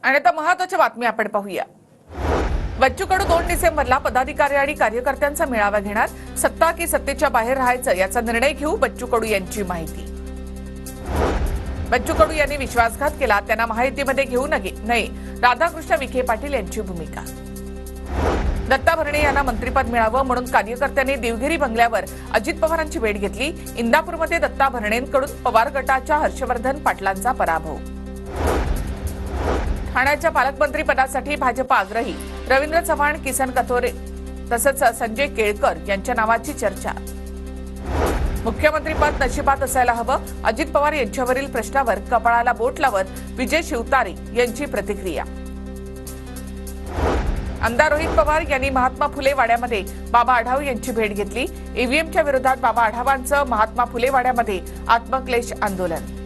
आणि आता महत्त्वाची बातमी आपण पाहूया। बच्चू कडू 2 डिसेंबरला पदाधिकारी आणि कार्यकर्त्यांचा मेळावा घेणार। सत्ता की सत्तेच्या बाहेर राहायचं याचा निर्णय घेऊ, बच्चू कडू यांची माहिती। बच्चू कडू यांनी विश्वासघात केला, त्यांना माहितीमध्ये घेऊ नये, राधाकृष्ण विखे पाटील यांची भूमिका। दत्ता भरणे यांना मंत्रिपद मिळावं म्हणून कार्यकर्त्यांनी देवगिरी बंगल्यावर अजित पवारांची भेट घेतली। इंदापूरमध्ये दत्ता भरणेंकडून पवार गटाच्या हर्षवर्धन पाटलांचा पराभव। ठाण्याच्या पालकमंत्री पदासाठी भाजप आग्रही, रवींद्र चव्हाण, किसन कथोरे तसंच संजय केळकर यांच्या नावाची चर्चा। मुख्यमंत्रीपद नशिबात असायला हवं, अजित पवार यांच्यावरील प्रश्नावर कपाळाला बोट लावत विजय शिवतारे यांची प्रतिक्रिया। आमदार रोहित पवार यांनी महात्मा फुले वाड्यामध्ये बाबा आढाव यांची भेट घेतली। ईव्हीएमच्या विरोधात बाबा आढावांचं महात्मा फुले वाड्यामध्ये आत्मक्लेश आंदोलन।